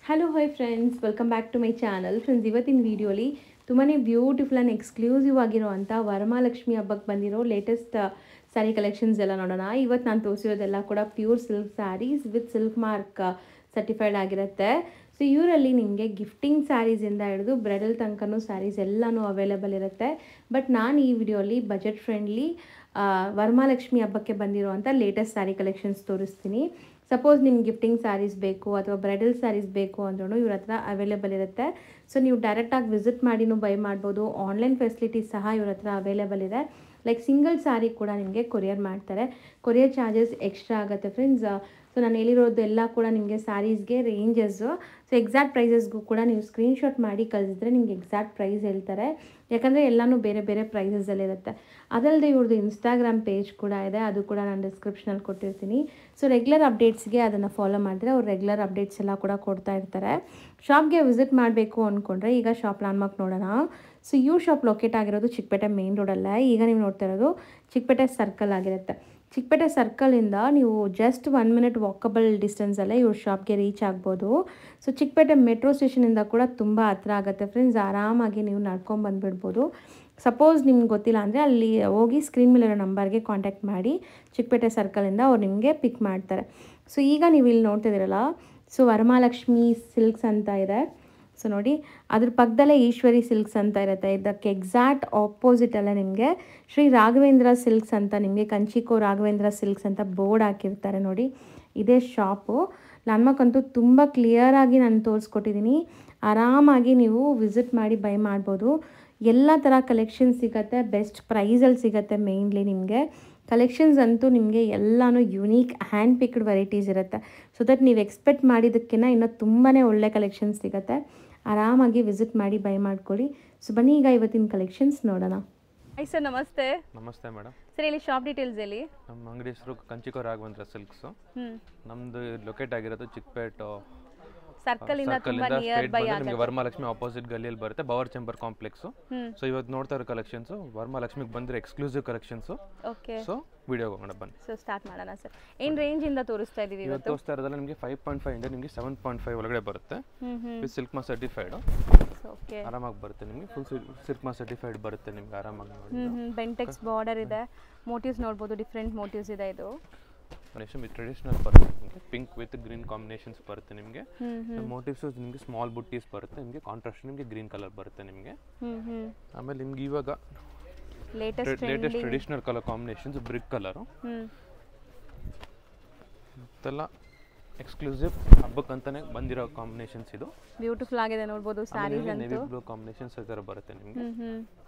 Hello hi friends, welcome back to my channel. Friends, ಇವತ್ತಿನ ವಿಡಿಯೋಲಿ ತುಂಬಾ ಬ್ಯೂಟಿಫುಲ್ ಆ್ಯಂಡ್ ಎಕ್ಸ್ಕ್ಲೂಸಿವ್ ಆಗಿರೋವಂಥ ವರಮಹಾಲಕ್ಷ್ಮಿ ಹಬ್ಬಕ್ಕೆ ಬಂದಿರೋ ಲೇಟೆಸ್ಟ್ ಸ್ಯಾರಿ ಕಲೆಕ್ಷನ್ಸ್ ಎಲ್ಲ ನೋಡೋಣ. ಇವತ್ತು ನಾನು ತೋರಿಸಿರೋದೆಲ್ಲ ಕೂಡ pure silk sarees with silk mark certified ಆಗಿರುತ್ತೆ. ಸೊ ಇವರಲ್ಲಿ ನಿಮಗೆ ಗಿಫ್ಟಿಂಗ್ ಸ್ಯಾರೀಸಿಂದ ಹಿಡಿದು ಬ್ರೈಡಲ್ ತನಕನೂ ಸ್ಯಾರೀಸ್ ಎಲ್ಲನೂ ಅವೈಲೇಬಲ್ ಇರುತ್ತೆ. ಬಟ್ ನಾನು ಈ ವಿಡಿಯೋಲಿ ಬಜೆಟ್ ಫ್ರೆಂಡ್ಲಿ ವರಮಹಾಲಕ್ಷ್ಮಿ ಹಬ್ಬಕ್ಕೆ ಬಂದಿರೋವಂಥ ಲೇಟೆಸ್ಟ್ ಸ್ಯಾರಿ ಕಲೆಕ್ಷನ್ಸ್ ತೋರಿಸ್ತೀನಿ. ಸಪೋಸ್ ನಿಮ್ಗೆ ಗಿಫ್ಟಿಂಗ್ ಸ್ಯಾರೀಸ್ ಬೇಕು ಅಥವಾ ಬ್ರೈಡಲ್ ಸ್ಯಾರೀಸ್ ಬೇಕು ಅಂದ್ರೂ ಇವ್ರ ಹತ್ರ ಅವೈಲೇಬಲ್ ಇರುತ್ತೆ. ಸೊ ನೀವು ಡೈರೆಕ್ಟಾಗಿ ವಿಸಿಟ್ ಮಾಡಿನೂ ಬೈ ಮಾಡ್ಬೋದು. ಆನ್ಲೈನ್ ಫೆಸಿಲಿಟೀಸ್ ಸಹ ಇವ್ರ ಹತ್ರ ಅವೈಲೇಬಲ್ ಇದೆ. ಲೈಕ್ ಸಿಂಗಲ್ ಸ್ಯಾರಿ ಕೂಡ ನಿಮಗೆ ಕೊರಿಯರ್ ಮಾಡ್ತಾರೆ. ಕೊರಿಯರ್ ಚಾರ್ಜಸ್ ಎಕ್ಸ್ಟ್ರಾ ಆಗುತ್ತೆ ಫ್ರೆಂಡ್ಸ್. ಸೊ ನಾನು ಹೇಳಿರೋದೆಲ್ಲ ಕೂಡ ನಿಮಗೆ ಸ್ಯಾರೀಸ್ಗೆ ರೇಂಜಸ್ಸು. ಸೊ ಎಕ್ಸಾಕ್ಟ್ ಪ್ರೈಸಸ್ಗೂ ಕೂಡ ನೀವು ಸ್ಕ್ರೀನ್ಶಾಟ್ ಮಾಡಿ ಕಳಿಸಿದ್ರೆ ನಿಮ್ಗೆ ಎಕ್ಸಾಕ್ಟ್ ಪ್ರೈಸ್ ಹೇಳ್ತಾರೆ. ಯಾಕಂದರೆ ಎಲ್ಲನೂ ಬೇರೆ ಬೇರೆ ಪ್ರೈಸಸಲ್ಲಿರುತ್ತೆ. ಅದಲ್ಲದೆ ಇವ್ರದ್ದು ಇನ್ಸ್ಟಾಗ್ರಾಮ್ ಪೇಜ್ ಕೂಡ ಇದೆ, ಅದು ಕೂಡ ನಾನು ಡಿಸ್ಕ್ರಿಪ್ಷನಲ್ಲಿ ಕೊಟ್ಟಿರ್ತೀನಿ. ಸೊ ರೆಗ್ಯುಲರ್ ಅಪ್ಡೇಟ್ಸ್ಗೆ ಅದನ್ನು ಫಾಲೋ ಮಾಡಿದ್ರೆ ಅವ್ರು ರೆಗ್ಯುಲರ್ ಅಪ್ಡೇಟ್ಸ್ ಎಲ್ಲ ಕೂಡ ಕೊಡ್ತಾ ಇರ್ತಾರೆ. ಶಾಪ್ಗೆ ವಿಸಿಟ್ ಮಾಡಬೇಕು ಅಂದ್ಕೊಂಡ್ರೆ ಈಗ ಶಾಪ್ ಲ್ಯಾಂಡ್ಮಾರ್ಕ್ ನೋಡೋಣ. ಸೊ ಇವ್ರ ಶಾಪ್ ಲೊಕೇಟ್ ಆಗಿರೋದು ಚಿಕ್ಕಪೇಟೆ ಮೇನ್ ರೋಡಲ್ಲ. ಈಗ ನೀವು ನೋಡ್ತಾ ಇರೋದು ಚಿಕ್ಕಪೇಟೆ ಸರ್ಕಲ್ ಆಗಿರುತ್ತೆ. ಚಿಕ್ಕಪೇಟೆ ಸರ್ಕಲಿಂದ ನೀವು ಜಸ್ಟ್ 1 ಮಿನಿಟ್ ವಾಕಬಲ್ ಡಿಸ್ಟೆನ್ಸಲ್ಲೇ ಇವ್ರ ಶಾಪ್ಗೆ ರೀಚ್ ಆಗ್ಬೋದು. ಸೊ ಚಿಕ್ಕಪೇಟೆ ಮೆಟ್ರೋ ಸ್ಟೇಷನಿಂದ ಕೂಡ ತುಂಬ ಹತ್ರ ಆಗುತ್ತೆ ಫ್ರೆಂಡ್ಸ್. ಆರಾಮಾಗಿ ನೀವು ನಡ್ಕೊಂಡು ಬಂದುಬಿಡ್ಬೋದು. ಸಪೋಸ್ ನಿಮ್ಗೆ ಗೊತ್ತಿಲ್ಲ ಅಂದರೆ ಅಲ್ಲಿ ಹೋಗಿ ಸ್ಕ್ರೀನ್ ಮೇಲಿರೋ ನಂಬರ್ಗೆ ಕಾಂಟ್ಯಾಕ್ಟ್ ಮಾಡಿ. ಚಿಕ್ಕಪೇಟೆ ಸರ್ಕಲಿಂದ ಅವ್ರು ನಿಮಗೆ ಪಿಕ್ ಮಾಡ್ತಾರೆ. ಸೊ ಈಗ ನೀವು ಇಲ್ಲಿ ನೋಡ್ತಿದ್ದೀರಲ್ಲ, ಸೊ ವರಮಹಾಲಕ್ಷ್ಮಿ ಸಿಲ್ಕ್ಸ್ ಅಂತ ಇದೆ. ಸೊ ನೋಡಿ, ಅದ್ರ ಪಕ್ಕದಲ್ಲೇ ಈಶ್ವರಿ ಸಿಲ್ಕ್ಸ್ ಅಂತ ಇರುತ್ತೆ. ಇದಕ್ಕೆ ಎಕ್ಸಾಕ್ಟ್ ಆಪೋಸಿಟಲ್ಲೇ ನಿಮಗೆ ಶ್ರೀ ರಾಘವೇಂದ್ರ ಸಿಲ್ಕ್ಸ್ ಅಂತ, ನಿಮಗೆ ಕಂಚಿಕೋ ರಾಘವೇಂದ್ರ ಸಿಲ್ಕ್ಸ್ ಅಂತ ಬೋರ್ಡ್ ಹಾಕಿರ್ತಾರೆ ನೋಡಿ. ಇದೇ ಶಾಪು. ಲ್ಯಾಂಡ್ಮಾರ್ಕ್ ತುಂಬ ಕ್ಲಿಯರಾಗಿ ನಾನು ತೋರಿಸ್ಕೊಟ್ಟಿದ್ದೀನಿ. ಆರಾಮಾಗಿ ನೀವು ವಿಸಿಟ್ ಮಾಡಿ ಬೈ ಮಾಡ್ಬೋದು. ಎಲ್ಲ ಥರ ಕಲೆಕ್ಷನ್ ಸಿಗುತ್ತೆ, ಬೆಸ್ಟ್ ಪ್ರೈಸಲ್ಲಿ ಸಿಗುತ್ತೆ. ಮೇಯ್ನ್ಲಿ ನಿಮಗೆ ಕಲೆಕ್ಷನ್ಸ್ ಅಂತೂ ನಿಮಗೆ ಎಲ್ಲನೂ ಯುನೀಕ್ ಹ್ಯಾಂಡ್ ಪಿಕ್ಡ್ ವೆರೈಟೀಸ್ ಇರುತ್ತೆ. ಸೊ ದಟ್ ನೀವು ಎಕ್ಸ್ಪೆಕ್ಟ್ ಮಾಡಿದ್ದಕ್ಕಿಂತ ಇನ್ನೂ ತುಂಬಾ ಒಳ್ಳೆ ಕಲೆಕ್ಷನ್ಸ್ ಸಿಗುತ್ತೆ. ಆರಾಮಾಗಿ ವಿಸಿಟ್ ಮಾಡಿ ಬೈ ಮಾಡ್ಕೊಳ್ಳಿ. ಸೊ ಬನ್ನಿ ಈಗ ಇವತ್ತಿನ ಕಲೆಕ್ಷನ್ಸ್ ನೋಡೋಣ. ಹಾಯ್ ಸರ್, ನಮಸ್ತೆ. ನಮಸ್ತೆ ಮೇಡಮ್. ಸರ್, ಇಲ್ಲಿ ಶಾಪ್ ಡೀಟೇಲ್ಸ್ ಹೇಳಿ. ನಮ್ಮ ಅಂಗಡಿ ಹೆಸರು ಕಂಚಿಕೋ ರಾಘವೇಂದ್ರ ಸಿಲ್ಕ್ಸ್. ನಮ್ದು ಲೊಕೇಟ್ ಆಗಿರೋದು ಚಿಕ್ಕಪೇಟೆ ಸರ್ಕಲ್ ಇಂದ ತುಂಬಾ ನಿಯರ್ ಬೈ ಆಗುತ್ತೆ. ನಿಮಗೆ ವರಮಹಾಲಕ್ಷ್ಮಿ ಆಪೋಸಿಟ್ ಗಲ್ಲಿಯಲ್ಲಿ ಬರುತ್ತೆ, ಬವರ್ ಚೇಂಬರ್ ಕಾಂಪ್ಲೆಕ್ಸ್. ಸೊ ಇವತ್ತು ನೋಡ್ತಾ ಇರೋ ಕಲೆಕ್ಷನ್ಸ್ ವರಮಹಾಲಕ್ಷ್ಮಿಗೆ ಬಂದ್ರೆ exclusive collections. Okay, so video ಹೋಗೋಣ ಬನ್ನಿ. ಸೊ ಸ್ಟಾರ್ಟ್ ಮಾಡೋಣ ಸರ್. ಏನು ರೇಂಜ್ ಇಂದ ತೋರಿಸ್ತಾ ಇದೀವಿ ಇವತ್ತು? ತೋರಿಸ್ತಾ ಇರೋದ್ರಲ್ಲಿ ನಿಮಗೆ 5.5 ಇಂದ ನಿಮಗೆ 7.5 ಒಳಗಡೆ ಬರುತ್ತೆ. With silk mark certified. Okay, ಆರಾಮಾಗಿ ಬರುತ್ತೆ ನಿಮಗೆ. ಫುಲ್ ಸಿಲ್ಕ್ ಮಾರ್ಕ್ ಸರ್ಟಿಫೈಡ್ ಬರುತ್ತೆ ನಿಮಗೆ ಆರಾಮಾಗಿ ನೋಡಿ. ಬೆಂಟೆಕ್ಸ್ ಬಾರ್ಡರ್ ಇದೆ. ಮೋಟಿವ್ಸ್ ನೋಡ್ಬೋದು, ಡಿಫ್ರೆಂಟ್ ಮೋಟಿವ್ಸ್ ಇದೆ. ಇದು ಟ್ರೆಡಿಷನಲ್ ಬರುತ್ತೆ ನಿಮಗೆ. ಪಿಂಕ್ ವಿತ್ ಗ್ರೀನ್ ಕಾಂಬಿನೇಷನ್ಸ್ ಬರುತ್ತೆ ನಿಮಗೆ. ಮೋಟಿವ್ಸ್ ನಿಮಗೆ ಸ್ಮಾಲ್ ಬುಟ್ಟೀಸ್ ಬರುತ್ತೆ ನಿಮಗೆ. ಕಾಂಟ್ರಾಸ್ಟ್ ನಿಮಗೆ ಗ್ರೀನ್ ಕಲರ್ ಬರುತ್ತೆ ನಿಮಗೆ. ಆಮೇಲೆ ನಿಮ್ಗೆ ಇವಾಗ latest traditional colour combinations brick colour ಮತ್ತೆಲ್ಲ ಎಕ್ಸ್ಕ್ಲೂಸಿವ್ ಹಬ್ಬಕ್ಕಂತಾನೆ ಬಂದಿರೋ ಕಾಂಬಿನೇಷನ್ಸ್. ಇದು ಬ್ಯೂಟಿಫುಲ್ ಆಗಿದೆ ನೋಡ್ಬೋದು. ಸ್ಯಾರೀಸ್ ಅಂತೂ ನೇವಿ ಬ್ಲೂ ಕಾಂಬಿನೇಷನ್ಸ್ ಈ ಥರ ಬರುತ್ತೆ ನಿಮಗೆ.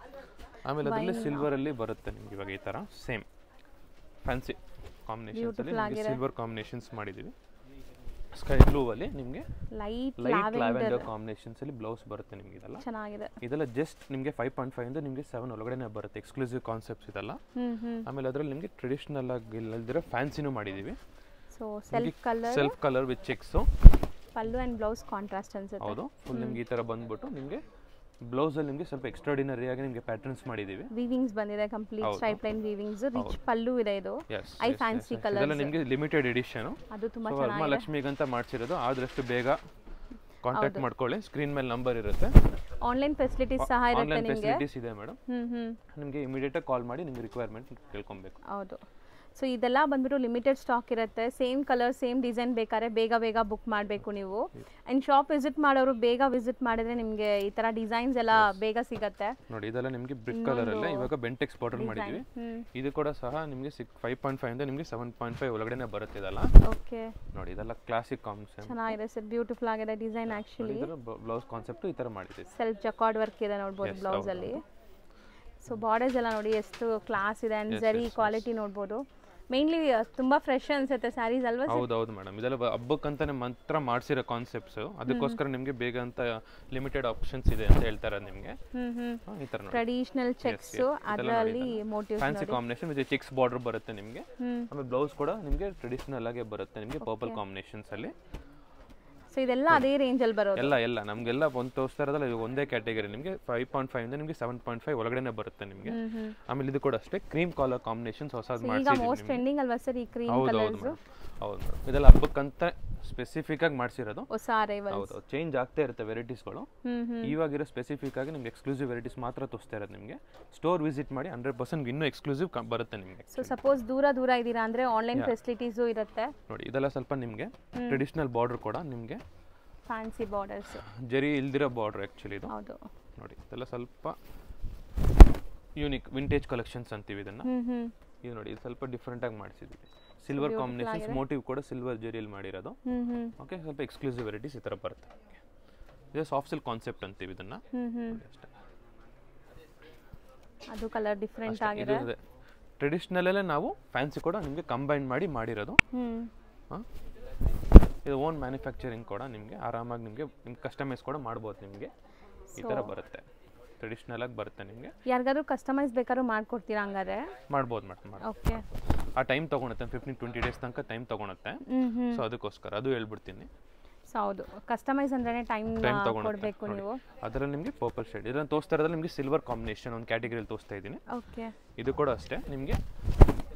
ಆಮೇಲೆ ಅದರಲ್ಲಿ ಸಿಲ್ವರ್ ಅಲ್ಲಿ ಬರುತ್ತೆ ನಿಮ್ಗೆ. ಇವಾಗ ಈ ಥರ ಸೇಮ್ ಫ್ಯಾನ್ಸಿ ಕಾಂಬಿನೇಷನ್ಸ್ ಅಲ್ಲಿ ನಿಮಗೆ ಸಿಲ್ವರ್ ಕಾಂಬಿನೇಷನ್ಸ್ ಮಾಡಿದೀವಿ. ಸ್ಕೈ ಬ್ಲೂ ಅಲ್ಲಿ ನಿಮಗೆ ಲೈಟ್ ಲ್ಯಾವೆಂಡರ್ ಕಾಂಬಿನೇಷನ್ಸ್ ಅಲ್ಲಿ ಬ್ಲೌಸ್ ಬರುತ್ತೆ ನಿಮಗೆ. ಇದೆಲ್ಲ ಚೆನ್ನಾಗಿದೆ. ಇದೆಲ್ಲ ಜಸ್ಟ್ ನಿಮಗೆ 5.5 ಇಂದ ನಿಮಗೆ 7 ಒಳಗಡೆನೆ ಬರುತ್ತೆ. ಎಕ್ಸ್ಕ್ಲೂಸಿವ್ ಕಾನ್ಸೆಪ್ಟ್ಸ್ ಇದೆಲ್ಲ. ಆಮೇಲೆ ಅದರಲ್ಲಿ ನಿಮಗೆ ಟ್ರೆಡಿಷನಲ್ ಆಗಿ ಇಲ್ಲದಿರೋ ಫ್ಯಾನ್ಸಿನೂ ಮಾಡಿದೀವಿ. So self colour with cheques. Pallu and blouse contrast ಅನ್ಸುತ್ತೆ. ಹೌದು, ಫುಲ್ ನಿಮಗೆ ಈ ತರ ಬಂದ್ಬಿಟ್ಟು ನಿಮಗೆ ಬ್ಲೌಸ್ ಅಲ್ಲಿ ನಿಮಗೆ ಸ್ವಲ್ಪ ಎಕ್ಸ್ಟ್ರಾರ್ಡಿನರಿ ಆಗಿ ನಿಮಗೆ ಪ್ಯಾಟರ್ನ್ಸ್ ಮಾಡಿದೀವಿ. ವೀವಿಂಗ್ಸ್ ಬಂದಿದೆ, complete stripe line weavings. Rich pallu ಇದೆ. ಇದು ಐ ಫ್ಯಾನ್ಸಿ ಕಲರ್. ಇದೆಲ್ಲ ನಿಮಗೆ ಲಿಮಿಟೆಡ್ ಎಡಿಷನ್. ಅದು ತುಂಬಾ ಚೆನ್ನಾಗಿದೆ. ವರಮಹಾಲಕ್ಷ್ಮಿಗೆ ಅಂತ ಮಾಡ್ಸಿರೋದು. ಆದಷ್ಟು ಬೇಗ ಕಾಂಟ್ಯಾಕ್ಟ್ ಮಾಡ್ಕೊಳ್ಳಿ. ಸ್ಕ್ರೀನ್ ಮೇಲೆ ನಂಬರ್ ಇರುತ್ತೆ. ಆನ್ಲೈನ್ ಫೆಸಿಲಿಟೀಸ್ ಸಹ ಇರುತ್ತೆ ನಿಮಗೆ. ಆನ್ಲೈನ್ ಫೆಸಿಲಿಟೀಸ್ ಇದೆ ಮೇಡಮ್. ನಿಮಗೆ ಇಮಿಡಿಯೇಟ್ ಆಗಿ ಕಾಲ್ ಮಾಡಿ ನಿಮಗೆ ರಿಕ್ವೈರ್ಮೆಂಟ್ ಕೇಳ್ಕೊಬೇಕು. ಹೌದು. ಸೊ ಇದೆಲ್ಲ ಬಂದ್ಬಿಟ್ಟು ಲಿಮಿಟೆಡ್ ಸ್ಟಾಕ್ ಇರುತ್ತೆ. ಸೇಮ್ ಕಲರ್ ಸೇಮ್ ಡಿಸೈನ್ ಬೇಕಾದ್ರೆ ಬೇಗ ಬುಕ್ ಮಾಡಬೇಕು ನೀವು. ಆ್ಯಂಡ್ ಶಾಪ್ ವಿಸಿಟ್ ಮಾಡೋರು ಬೇಗ ವಿಸಿಟ್ ಮಾಡಿದ್ರೆ ನಿಮಗೆ ಈ ಥರ ಡಿಸೈನ್ಸ್ ಎಲ್ಲ ಬೇಗ ಸಿಗುತ್ತೆ ನೋಡಿ. ಇದೆಲ್ಲ ನಿಮಗೆ ಬ್ರಿಕ್ ಕಲರ್ ಅಲ್ಲೇ ಇವಾಗ ಬೆಂಟೆಕ್ಸ್ ಬಾರ್ಡರ್ ಮಾಡಿದ್ವಿ. ಇದು ಕೂಡ ಸಹ ನಿಮಗೆ 5.5 ಇಂದ ನಿಮಗೆ 7.5 ಒಳಗಡೆನೆ ಬರುತ್ತೆ. ಇದೆಲ್ಲ ಓಕೆ ನೋಡಿ, ಇದೆಲ್ಲ ಕ್ಲಾಸಿಕ್ ಕಾನ್ಸೆಪ್ಟ್. ಚೆನ್ನಾಗಿದೆ ಸರ್, ಬ್ಯೂಟಿಫುಲ್ ಆಗಿದೆ ಡಿಸೈನ್. ಆಕ್ಚುಲಿ ಬ್ಲೌಸ್ ಕಾನ್ಸೆಪ್ಟ್ ಈ ತರ ಮಾಡಿದ್ದೀವಿ. ಸೆಲ್ಫ್ ಜಕಾರ್ಡ್ ವರ್ಕ್ ಇದೆ ನೋಡ್ಬೋದು ಬ್ಲೌಸ್ ಅಲ್ಲಿ. ಸೊ ಬಾರ್ಡರ್ಸ್ ಎಲ್ಲ ನೋಡಿ ಎಷ್ಟು ಕ್ಲಾಸ್ ಇದೆ. ಆ್ಯಂಡ್ ಜರಿ ಕ್ವಾಲಿಟಿ ನೋಡ್ಬೋದು. ಮೇನ್ಲಿ ತುಂಬಾ ಫ್ರೆಶ್ ಅನ್ಸುತ್ತೆ ಸ್ಯಾರೀಸ್ ಅಲ್ವಾ? ಹೌದೌದು ಮೇಡಮ್. ಇದೆಲ್ಲ ಹಬ್ಬಕ್ಕಂತಾನೆ ಮಾತ್ರ ಮಾಡ್ಸಿರೋ ಕಾನ್ಸೆಪ್ಟ್ಸ್. ಅದಕ್ಕೋಸ್ಕರ ನಿಮಗೆ ಬೇಗ ಅಂತ ಲಿಮಿಟೆಡ್ ಆಪ್ಷನ್ಸ್ ಇದೆ ಅಂತ ಹೇಳ್ತಾರೆ ನಿಮಗೆ. ಈ ತರ ಟ್ರೆಡಿಷನಲ್ ಚೆಕ್ಸ್, ಅದರಲ್ಲಿ motives, fancy combination with cheques border ಬರುತ್ತೆ ನಿಮಗೆ. ಆಮೇಲೆ ಬ್ಲೌಸ್ ಕೂಡ ನಿಮಗೆ ಟ್ರೆಡಿಷನಲ್ ಆಗಿ ಬರುತ್ತೆ ನಿಮಗೆ ಪರ್ಪಲ್ ಕಾಂಬಿನೇಷನ್ಸ್ ಅಲ್ಲಿ. ಸೊ ಇದೆಲ್ಲ ಅದೇ ರೇಂಜ್ ಅಲ್ಲಿ ಬರೋದು. ಎಲ್ಲ ನಮಗೆಲ್ಲ ಒಂದು ತೋರಿಸ್ತಾ ಇರೋದಲ್ಲ, ಇದು ಒಂದೇ ಕ್ಯಾಟಗರಿ. ನಿಮಗೆ 5.5 ಇಂದ ನಿಮಗೆ 7.5 ಒಳಗಡೆನೆ ಬರುತ್ತೆ ನಿಮಗೆ. ಆಮೇಲೆ ಇದು ಕೂಡ ಅಷ್ಟೇ ಕ್ರೀಮ್ ಕಲರ್ ಕಾಂಬಿನೇಷನ್ಸ್ ಹೊಸದು ಮಾಡ್ಸಿದ್ದೀವಿ. ಈಗ ಮೋಸ್ಟ್ ಟ್ರೆಂಡಿಂಗ್ ಅಲ್ವಾ ಸರ್ ಈ ಕ್ರೀಮ್ ಕಲರ್ಸ್? ಹೌದು ಮೇಡಮ್, ಇದೆಲ್ಲ ಹಬ್ಬಕ್ಕಂತ ಸ್ಪೆಸಿಫಿಕ್ ಆಗಿ ಮಾಡಿಸಿರೋದು. ಹೊಸ ಅರೈವಲ್. ಹೌದು, ಚೇಂಜ್ ಆಗ್ತಾ ಇರುತ್ತೆ ವೆರೈಟೀಸ್ಗಳು. ಇವಾಗಿರೋ ಸ್ಪೆಸಿಫಿಕ್ ಆಗಿ ನಿಮ್ಗೆ ಎಕ್ಸ್ಕ್ಲೂಸಿವ್ ವೆರೈಟೀಸ್ ಮಾತ್ರ ತೋರಿಸ್ತಾ ಇರೋದು. ನಿಮಗೆ ಸ್ಟೋರ್ ವಿಸಿಟ್ ಮಾಡಿ 100% ಇನ್ನೂ ಎಕ್ಸ್ಕ್ಲೂಸಿವ್ ಬರುತ್ತೆ ನಿಮಗೆ. ಸೊ ಸಪೋಸ್ ದೂರ ಇದ್ದೀರಾ ಅಂದರೆ ಆನ್ಲೈನ್ ಫೆಸಿಲಿಟೀಸು ಇರುತ್ತೆ. ನೋಡಿ ಇದೆಲ್ಲ ಸ್ವಲ್ಪ ನಿಮಗೆ ಟ್ರೆಡಿಷನಲ್ ಬಾರ್ಡರ್ ಕೂಡ ನಿಮಗೆ ಫ್ಯಾನ್ಸಿ ಬಾರ್ಡರ್ಸ್, ಜರಿ ಇಲ್ದಿರೋ ಬಾರ್ಡರ್ ಆ್ಯಕ್ಚುಲಿ ಇದು. ಹೌದು ನೋಡಿ ಇದೆಲ್ಲ ಸ್ವಲ್ಪ ಯೂನಿಕ್ ವಿಂಟೇಜ್ ಕಲೆಕ್ಷನ್ಸ್ ಅಂತೀವಿ ಇದನ್ನು. ಇದು ನೋಡಿ ಇದು ಸ್ವಲ್ಪ ಡಿಫ್ರೆಂಟಾಗಿ ಮಾಡಿಸಿದ್ವಿ. ಸಿಲ್ವರ್ ಕಾಂಬಿನೇಷನ್ಸ್, ಮೋಟಿವ್ ಕೂಡ ಸಿಲ್ವರ್ ಜರಿಯಲ್ಲಿ ಮಾಡಿರೋದು. ಓಕೆ, ಸ್ವಲ್ಪ ಎಕ್ಸ್ಕ್ಲೂಸಿವ್ ವೆರೈಟೀಸ್ ಈ ಥರ ಬರುತ್ತೆ. ಇದು ಸಾಫ್ಟ್ ಸಿಲ್ಕ್ ಕಾನ್ಸೆಪ್ಟ್ ಅಂತೀವಿ ಇದನ್ನು. ಅದು ಕಲರ್ ಡಿಫ್ರೆಂಟ್ ಆಗಿದೆ. ಟ್ರೆಡಿಷ್ನಲಲ್ಲೇ ನಾವು ಫ್ಯಾನ್ಸಿ ಕೂಡ ನಿಮಗೆ ಕಂಬೈನ್ ಮಾಡಿ ಮಾಡಿರೋದು. ಇದು ಓನ್ ಮ್ಯಾನುಫ್ಯಾಕ್ಚರಿಂಗ್ ಕೂಡ ನಿಮಗೆ ಆರಾಮಾಗಿ ನಿಮಗೆ ಕಸ್ಟಮೈಸ್ ಕೂಡ ಮಾಡ್ಬೋದು. ನಿಮಗೆ ಈ ಥರ ಬರುತ್ತೆ, ಟ್ರೆಡಿಷ್ನಲ್ ಆಗಿ ಬರುತ್ತೆ. ನಿಮಗೆ ಯಾರಿಗಾದ್ರೂ ಕಸ್ಟಮೈಸ್ ಬೇಕಾದ್ರೂ ಮಾಡ್ಕೊಡ್ತೀರಾ? ಹಂಗಾದ್ರೆ ಮಾಡ್ಬೋದು ಮೇಡಮ್. ಓಕೆ, ಆ ಟೈಮ್ ತೊಗೊಳುತ್ತೆ, 15-20 ಡೇಸ್ ತನಕ ಟೈಮ್ ತೊಗೊಳುತ್ತೆ. ಸೊ ಅದಕ್ಕೋಸ್ಕರ ಅದು ಹೇಳ್ಬಿಡ್ತೀನಿ. ಸೊ ಹೌದು, ಕಸ್ಟಮೈಸ್ ಅಂದ್ರೆ ಟೈಮ್ ಕೊಡಬೇಕು ನೀವು. ಅದರಲ್ಲಿ ನಿಮಗೆ ಪರ್ಪಲ್ ಶೇಡ್ ಇದನ್ನು ತೋರಿಸ್ತಾ ಇರೋದ್ರಲ್ಲಿ ನಿಮಗೆ ಸಿಲ್ವರ್ ಕಾಂಬಿನೇಷನ್ ಒಂದು ಕ್ಯಾಟಗರಿಯಲ್ಲಿ ತೋರಿಸ್ತಾ ಇದ್ದೀನಿ. ಓಕೆ, ಇದು ಕೂಡ ಅಷ್ಟೇ ನಿಮಗೆ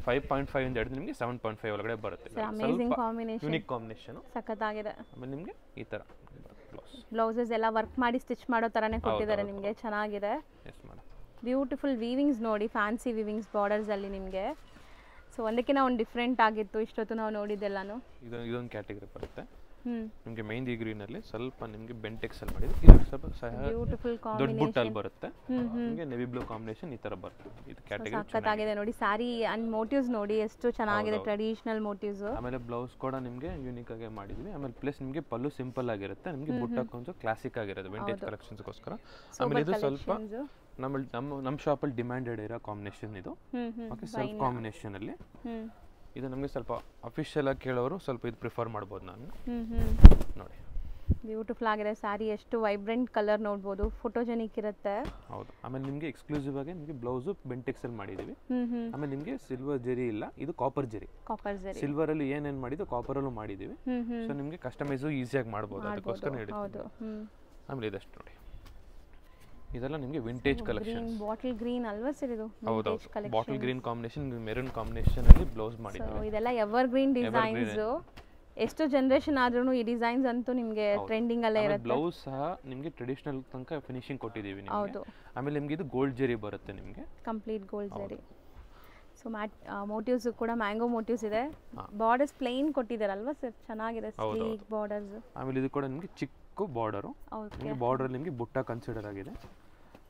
5.5 ಇಂದ ಹಿಡಿದು ನಿಮಗೆ 7.5 ಒಳಗಡೆ ಬರುತ್ತೆ. ಅಮೇಜಿಂಗ್ ಕಾಂಬಿನೇಷನ್, ಯೂನಿಕ್ ಕಾಂಬಿನೇಷನ್, ಸಖತ್ತಾಗಿದೆ. ಆಮೇಲೆ ನಿಮಗೆ ಈ ಥರ ಬ್ಲೌಸಸ್ ಎಲ್ಲ ವರ್ಕ್ ಮಾಡಿ ಸ್ಟಿಚ್ ಮಾಡೋ ಥರನೇ ಕೊಟ್ಟಿದ್ದಾರೆ ನಿಮಗೆ. ಚೆನ್ನಾಗಿದೆ. Yes madam. ಬ್ಯೂಟಿಫುಲ್ ವೀವಿಂಗ್ಸ್ ನೋಡಿ, ಫ್ಯಾನ್ಸಿ ವೀವಿಂಗ್ಸ್ ಬಾರ್ಡರ್ಸಲ್ಲಿ ನಿಮಗೆ. ಸೊ ಒಂದಕ್ಕಿಂತ ಒಂದು ಡಿಫ್ರೆಂಟ್ ಆಗಿತ್ತು ಇಷ್ಟೊತ್ತು ನಾವು ನೋಡಿದ್ದೆಲ್ಲಾನು. ಇದೊಂದು ಕ್ಯಾಟಗರಿ ಬರುತ್ತೆ ನಿಮಗೆ. ಮೆಹಂದಿ ಗ್ರೀನಲ್ಲಿ ಸ್ವಲ್ಪ ನಿಮಗೆ ಬೆಂಟೆಕ್ಸಲ್ಲಿ ಮಾಡಿದ್ದು, ಇದು ಸ್ವಲ್ಪ ಬ್ಯೂಟಿಫುಲ್ ದೊಡ್ಡ ಬುಟ್ಟಲ್ಲಿ ಬರುತ್ತೆ ನಿಮಗೆ. ನೆವಿ ಬ್ಲೂ ಕಾಂಬಿನೇಷನ್ ಈ ಥರ ಬರುತ್ತೆ. ಇದು ಕ್ಯಾಟಗರಿ ಸಖತ್ತಾಗಿದೆ ನೋಡಿ. ಸ್ಯಾರಿ ಅಂಡ್ ಮೋಟಿವ್ಸ್ ನೋಡಿ ಎಷ್ಟು ಚೆನ್ನಾಗಿದೆ, ಟ್ರೆಡಿಷನಲ್ ಮೋಟಿವ್ಸ್. ಆಮೇಲೆ ಬ್ಲೌಸ್ ಕೂಡ ನಿಮಗೆ ಯೂನಿಕ್ ಆಗಿ ಮಾಡಿದ್ವಿ. ಆಮೇಲೆ ಪ್ಲಸ್ ನಿಮಗೆ ಪಲ್ಲು ಸಿಂಪಲ್ ಆಗಿರುತ್ತೆ, ನಿಮಗೆ ಬುಟ್ಟಕ್ಕೆ ಒಂದು ಕ್ಲಾಸಿಕ್ ಆಗಿರುತ್ತೆ ವಿಂಟೇಜ್ ಕಲೆಕ್ಷನ್ಸ್ಗೋಸ್ಕರ. ಆಮೇಲೆ ಇದು ಸ್ವಲ್ಪ ನಮ್ಮ ಶಾಪಲ್ಲಿ ಡಿಮ್ಯಾಂಡೆಡ್ ಇರೋ ಕಾಂಬಿನೇಷನ್ ಇದು. ಓಕೆ, ಸೆಲ್ಫ್ ಕಾಂಬಿನೇಷನ್ ಅಲ್ಲಿ ಇದು ನಮಗೆ ಸ್ವಲ್ಪ ಅಫಿಷಿಯಲ್ ಆಗಿ ಕೇಳೋರು ಸ್ವಲ್ಪ ಇದು ಪ್ರಿಫರ್ ಮಾಡ್ಬೋದು. ನಾನು ನೋಡಿ ಬ್ಯೂಟಿಫುಲ್ ಆಗಿದೆ ಸ್ಯಾರಿ, ಎಷ್ಟು ವೈಬ್ರೆಂಟ್ ಕಲರ್ ನೋಡ್ಬೋದು, ಫೋಟೋಜೆನಿಕ್ ಇರುತ್ತೆ. ಹೌದು. ಆಮೇಲೆ ನಿಮಗೆ ಎಕ್ಸ್ಕ್ಲೂಸಿವ್ ಆಗಿ ನಿಮಗೆ ಬ್ಲೌಸು ಬೆಂಟೆಕ್ಸಲ್ಲಿ ಮಾಡಿದ್ದೀವಿ. ಆಮೇಲೆ ನಿಮಗೆ ಸಿಲ್ವರ್ ಜರಿ ಇಲ್ಲ, ಇದು ಕಾಪರ್ ಜರಿ. ಸಿಲ್ವರ್ ಅಲ್ಲಿ ಏನೇನು ಮಾಡಿದ್ದು ಕಾಪರ್ ಅಲ್ಲೂ ಮಾಡಿದ್ದೀವಿ. ಸೊ ನಿಮಗೆ ಕಸ್ಟಮೈಸು ಈಸಿಯಾಗಿ ಮಾಡ್ಬೋದು, ಅದಕ್ಕೋಸ್ಕರ ಹೇಳಿದ್ವಿ. ಆಮೇಲೆ ಇದಷ್ಟು ನೋಡಿ, ಇದೆಲ್ಲ ನಿಮಗೆ ವಿಂಟೇಜ್ ಕಲೆಕ್ಷನ್. ಬಾಟಲ್ ಗ್ರೀನ್ ಅಲ್ವಾ ಸರ್ ಇದು? ಹೌದು, bottle green combination, maroon combination ಅಲ್ಲಿ ಬ್ಲೌಸ್ ಮಾಡಿದ್ದೀವಿ. ಇದೆಲ್ಲ ಎವರ್ ಗ್ರೀನ್ ಡಿಸೈನ್ಸ್. ಎಷ್ಟು ಜನರೇಷನ್ ಆದ್ರೂ ಈ ಡಿಸೈನ್ಸ್ ಅಂತೂ ನಿಮಗೆ ಟ್ರೆಂಡಿಂಗ್ ಅಲ್ಲೇ ಇರುತ್ತೆ. ಬ್ಲೌಸ್ ಸಹ ನಿಮಗೆ ಟ್ರೆಡಿಷನಲ್ ತನಕ ಫಿನಿಶಿಂಗ್ ಕೊಟ್ಟಿದ್ದೀವಿ ನಿಮಗೆ. ಆಮೇಲೆ ನಿಮಗೆ ಇದು ಗೋಲ್ಡ್ ಜರಿ ಬರುತ್ತೆ ನಿಮಗೆ, ಕಂಪ್ಲೀಟ್ ಗೋಲ್ಡ್ ಜರಿ. ಸೊ ಮೋಟಿವ್ಸ್ ಕೂಡ ಮ್ಯಾಂಗೋ ಮೋಟಿವ್ಸ್ ಇದೆ. ಬಾರ್ಡರ್ಸ್ ಪ್ಲೇನ್ ಕೊಟ್ಟಿದ್ದಾರಲ್ವಾ ಸರ್, ಚೆನ್ನಾಗಿದೆ ಸ್ಲೀಕ್ ಬಾರ್ಡರ್ಸ್. ಆಮೇಲೆ ಇದು ಕೂಡ ನಿಮಗೆ ಚಿಕ್ಕ ಬಾರ್ಡರು, ನಿಮಗೆ ಬಾರ್ಡರ್ ನಿಮಗೆ ಬುಟ್ಟ ಕನ್ಸಿಡರ್ ಆಗಿದೆ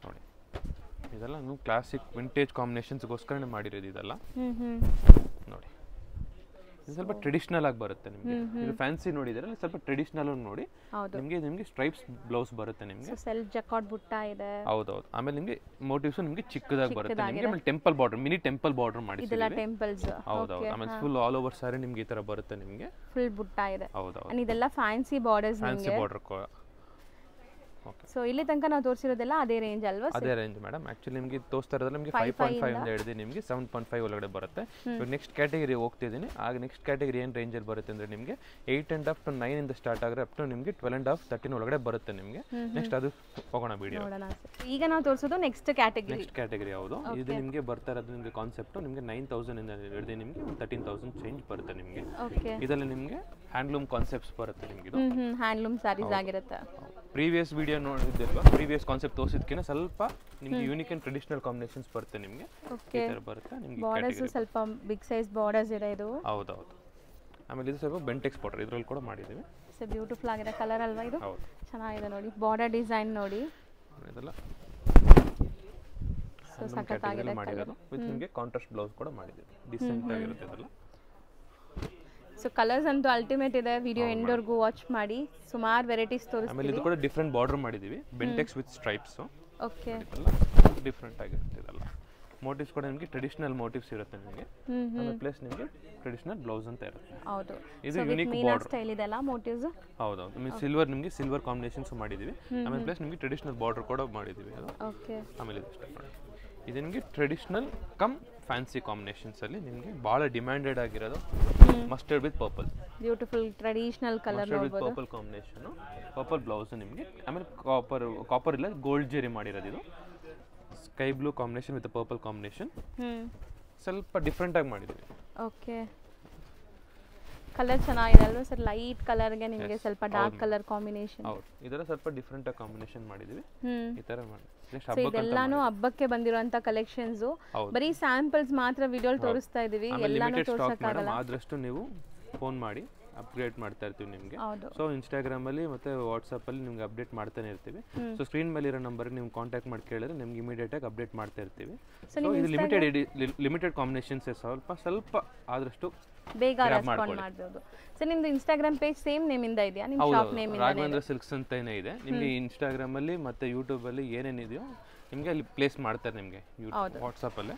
ನೋಡಿ. ಇದೆಲ್ಲ ನೀವು ಕ್ಲಾಸಿಕ್ ವಿಂಟೇಜ್ ಕಾಂಬಿನೇಷನ್ಸ್ಗೋಸ್ಕರನೇ ಮಾಡಿರೋದು ಇದೆಲ್ಲ ನೋಡಿ. ಇದು ಸ್ವಲ್ಪ ಟ್ರೆಡಿಷನಲ್ ಆಗಿ ಬರುತ್ತೆ ನಿಮಗೆ. ಇದು ಫ್ಯಾನ್ಸಿ ನೋಡಿದ್ರೆ ಸ್ವಲ್ಪ ಟ್ರೆಡಿಷನಲ್ ನೋಡಿ. ನಿಮಗೆ ಸ್ಟ್ರೈಪ್ಸ್ ಬ್ಲೌಸ್ ಬರುತ್ತೆ ನಿಮಗೆ, ಸೆಲ್ಫ್ ಜಕಾರ್ಡ್ ಬುಟ್ಟ ಇದೆ. ಹೌದೌದು. ಆಮೇಲೆ ನಿಮಗೆ ಮೋಟಿವ್ಸ್ ನಿಮಗೆ ಚಿಕ್ಕದಾಗಿ ಬರುತ್ತೆ ನಿಮಗೆ. ಆಮೇಲೆ temple border, mini temple border ಮಾಡಿದ್ದೀವಿ. ಇದೆಲ್ಲ ಟೆಂಪಲ್ಸ್. ಹೌದೌದು. ಆಮೇಲೆ ಫುಲ್ ಆಲ್ ಓವರ್ ಸಾರಿ ನಿಮಗೆ ಈ ತರ ಬರುತ್ತೆ ನಿಮಗೆ, ಫುಲ್ ಬುಟ್ಟ ಇದೆ. ಹೌದೌದು. ಇದೆಲ್ಲ fancy borders, fancy border. So ಇಲ್ಲಿ ತನಕ ನಾವು ತೋರಿಸಿರೋದೆಲ್ಲ ಅದೇ ರೇಂಜ್ ಅಲ್ವಾ? ಅದೇ ರೇಂಜ್ ಮೇಡಮ್. ಆಕ್ಚುಲಿ ನಿಮಗೆ ತೋರಿಸ್ತಾ ಇರೋದ್ರಲ್ಲಿ ನಿಮಗೆ 5.5 ಇಂದ ಹಿಡಿದು ನಿಮಗೆ 7.5 ಒಳಗಡೆ ಬರುತ್ತೆ. ಇವಾಗ ನೆಕ್ಸ್ಟ್ ಕ್ಯಾಟಗರಿ ಹೋಗ್ತಿದ್ದೀನಿ. ಆಗ ನೆಕ್ಸ್ಟ್ ಕ್ಯಾಟಗರಿ ಏನು ರೇಂಜಲ್ಲಿ ಬರುತ್ತೆ ಅಂದರೆ ನಿಮಗೆ 8.5 to 9 ಇಂದ ಸ್ಟಾರ್ಟ್ ಆದರೆ ಅಪ್ ಟು ನಿಮಗೆ 12.5 13 ಒಳಗಡೆ ಬರುತ್ತೆ ನಿಮಗೆ. ನೆಕ್ಸ್ಟ್ ಅದು ಹೋಗೋಣ ವಿಡಿಯೋ. ಈಗ ನಾವು ತೋರಿಸೋದು ನೆಕ್ಸ್ಟ್ ಕ್ಯಾಟಗರಿ. ನೆಕ್ಸ್ಟ್ ಕ್ಯಾಟಗರಿ ಹೌದು. ಇದು ನಿಮಗೆ ಬರ್ತಾ ಇರೋದು ನಿಮಗೆ ಕಾನ್ಸೆಪ್ಟ್ ನಿಮಗೆ 9,000 ಇಂದ ಹಿಡಿದು ನಿಮಗೆ 13,000 ಚೇಂಜ್ ಬರುತ್ತೆ ನಿಮಗೆ. ಇದರಲ್ಲಿ ನಿಮಗೆ ಹ್ಯಾಂಡ್ಲೂಮ್ ಕಾನ್ಸೆಪ್ಟ್ಸ್ ಬರುತ್ತೆ ನಿಮಗೆ. ಇದು ಹ್ಯಾಂಡ್ಲೂಮ್ ಸ್ಯಾರೀಸ್ ಆಗಿರುತ್ತೆ. ಪ್ರೀವಿಯಸ್ ವಿಡಿಯೋ ನೋಡಿದ್ರಲ್ವಾ, ಪ್ರೀವಿಯಸ್ ಕಾನ್ಸೆಪ್ಟ್ ತೋರಿಸಿದ್ಕಿಂತ ಸ್ವಲ್ಪ ನಿಮಗೆ ಯೂನಿಕ್ ಅಂಡ್ ಟ್ರೆಡಿಷನಲ್ ಕಾಂಬಿನೇಷನ್ಸ್ ಬರುತ್ತೆ ನಿಮಗೆ. ಈ ತರ ಬರುತ್ತೆ ನಿಮಗೆ. ಬಾರ್ಡರ್ಸ್ ಸ್ವಲ್ಪ ಬಿಗ್ ಸೈಜ್ ಬಾರ್ಡರ್ಸ್ ಇದೆ ಇದು. ಹೌದೌದು. ಆಮೇಲೆ ಇದು ಸ್ವಲ್ಪ ಬೆಂಟೆಕ್ಸ್ ಬಾರ್ಡರ್, ಇದರಲ್ಲಿ ಕೂಡ ಮಾಡಿದ್ದೀವಿ. ಸೊ ಬ್ಯೂಟಿಫುಲ್ ಆಗಿದೆ ಕಲರ್ ಅಲ್ವಾ ಇದು? ಹೌದು, ಚೆನ್ನಾಗಿದೆ ನೋಡಿ. ಬಾರ್ಡರ್ ಡಿಸೈನ್ ನೋಡಿ, ಇದೆಲ್ಲ ಸೊ ಸಖತ್ತಾಗಿದೆ ಮಾಡಿರೋದು. ವಿತ್ ನಿಮಗೆ ಕಾಂಟ್ರಾಸ್ಟ್ ಬ್ಲೌಸ್ ಕೂಡ ಮಾಡಿದ್ದೀವಿ, ಡಿಸೆಂಟ್ ಆಗಿರುತ್ತೆ ಇದೆಲ್ಲ. ಸೊ ಕಲರ್ಸ್ ಅಂತೂ ಅಲ್ಟಿಮೇಟ್ ಇದೆ. ವಿಡಿಯೋ ಎಂಡ್ವರೆಗೂ ವಾಚ್ ಮಾಡಿ, ಸುಮಾರು ವೆರೈಟೀಸ್ ತೋರಿಸ್ತೀವಿ. ಆಮೇಲೆ ಇದು ಕೂಡ ಡಿಫರೆಂಟ್ ಬಾರ್ಡರ್ ಮಾಡಿದ್ದೀವಿ, Bentex with stripes. Okay, different ಆಗಿರುತ್ತೆ ಇದೆಲ್ಲ. ಮೋಟಿವ್ಸ್ ಕೂಡ ನಿಮಗೆ ಟ್ರೆಡಿಷನಲ್ ಮೋಟಿವ್ಸ್ ಇರುತ್ತೆ ನಿಮಗೆ. ಆಮೇಲೆ ಪ್ಲಸ್ ನಿಮಗೆ ಟ್ರೆಡಿಷನಲ್ ಬ್ಲೌಸ್ ಅಂತ ಇರುತ್ತೆ. ಹೌದು, ಇದು ಯೂನಿಕ್ ಬಾರ್ಡರ್ ಸ್ಟೈಲ್ ಇದೆಲ್ಲ ಮೋಟಿವ್ಸ್. ಹೌದೌದು. ನಿಮಗೆ ಸಿಲ್ವರ್ ಕಾಂಬಿನೇಷನ್ಸ್ ಮಾಡಿದ್ದೀವಿ. ಆಮೇಲೆ ಪ್ಲಸ್ ನಿಮಗೆ ಟ್ರೆಡಿಷನಲ್ ಬಾರ್ಡರ್ ಕೂಡ ಮಾಡಿದ್ದೀವಿ ಅದು. ಓಕೆ, ಆಮೇಲೆ ಇದು ಸ್ಟಾರ್ಟ್ ಮಾಡಿ. ಇದು ನಿಮಗೆ ಟ್ರೆಡಿಷನಲ್ ಕಮ್ ಫ್ಯಾನ್ಸಿ ಕಾಂಬಿನೇಷನ್ಸ್ ಅಲ್ಲಿ ನಿಮಗೆ ಬಹಳ ಡಿಮ್ಯಾಂಡೆಡ್ ಆಗಿರೋದು mustard with purple. Beautiful traditional colour ನೋಡಬಹುದು. ಪರ್ಪಲ್ ಕಾಂಬಿನೇಷನ್, ಪರ್ಪಲ್ ಬ್ಲೌಸ್ ನಿಮಗೆ. ಆಮೇಲೆ ಕಾಪರ್ ಇಲ್ಲ ಗೋಲ್ಡ್ ಜೆರಿ ಮಾಡಿರೋದು ಇದು. Sky blue combination with purple combination, ಸ್ವಲ್ಪ ಡಿಫ್ರೆಂಟ್ ಆಗಿ ಮಾಡಿದ್ದೀವಿ. ಓಕೆ, ಕಲರ್ ಚೆನ್ನಾಗಿದೆ ಅಲ್ವಾ ಸರ್, ಲೈಟ್ ಕಲರ್ಗೆ ನಿಮಗೆ ಸ್ವಲ್ಪ ಡಾರ್ಕ್ ಕಲರ್ ಕಾಂಬಿನೇಷನ್. ಹೌದು, ಇದರ ಸ್ವಲ್ಪ ಡಿಫ್ರೆಂಟ್ ಆಗಿ ಕಾಂಬಿನೇಷನ್ ಮಾಡಿದೀವಿ. ಈ ತರ ಮಾಡಿ ಇದೆಲ್ಲಾನು ಹಬ್ಬಕ್ಕೆ ಬಂದಿರುವಂತ ಕಲೆಕ್ಷನ್ಸ್. ಬರೀ ಸ್ಯಾಂಪಲ್ಸ್ ಮಾತ್ರ ವಿಡಿಯೋ ತೋರಿಸ್ತಾ ಇದೀವಿ, ಎಲ್ಲಾನು ತೋರಿಸಕ್ಕಾಗಲ್ಲ. ಆದಷ್ಟು ನೀವು ಫೋನ್ ಮಾಡಿ ಅಪ್ಡೇಟ್ ಮಾಡ್ತಾ ಇರ್ತೀವಿ ನಿಮಗೆ. ಸೊ ಇನ್ಸ್ಟಾಗ್ರಾಮ್ ಅಲ್ಲಿ ಮತ್ತೆ ವಾಟ್ಸ್ಆಪ್ ಅಲ್ಲಿ ನಿಮ್ಗೆ ಅಪ್ಡೇಟ್ ಮಾಡ್ತಾನೆ ಇರ್ತೀವಿ. ಸೊ ಸ್ಕ್ರೀನ್ ಮೇಲೆ ಇರೋ ನಂಬರ್ ನೀವು ಕಾಂಟ್ಯಾಕ್ಟ್ ಮಾಡಿ ಕೇಳಿದ್ರೆ ನಿಮ್ಗೆ ಇಮಿಡಿಯೇಟ್ ಆಗಿ ಅಪ್ಡೇಟ್ ಮಾಡ್ತಾ ಇರ್ತೀವಿ. ಸೊ ಇದು ಲಿಮಿಟೆಡ್ ಕಾಂಬಿನೇಷನ್ಸ್, ಸ್ವಲ್ಪ ಆದಷ್ಟು ಬೇಗ ರೆಸ್ಪಾಂಡ್ ಮಾಡಬಹುದು. ಸರ್ ನಿಮ್ದು ಇನ್ಸ್ಟಾಗ್ರಾಮ್ ಪೇಜ್ ಸೇಮ್ ನೇಮ್ ಇಂದ ಇದೆಯಾ? ನಿಮ್ಮ ಶಾಪ್ ನೇಮ್ ಇಂದ ರಾಘವೇಂದ್ರ ಸಿಲ್ಕ್ಸ್ ಅಂತಾನೆ ಇದೆ. ನಿಮಗೆ ಇನ್ಸ್ಟಾಗ್ರಾಮ್ ಅಲ್ಲಿ ಮತ್ತೆ ಯೂಟ್ಯೂಬ್ ಅಲ್ಲಿ ಏನೇನಿದೆಯೋ ನಿಮಗೆ ಅಲ್ಲಿ ಪ್ಲೇಸ್ ಮಾಡ್ತಾರೆ. ನಿಮಗೆ ವಾಟ್ಸ್ಆಪ್ ಅಲ್ಲಿ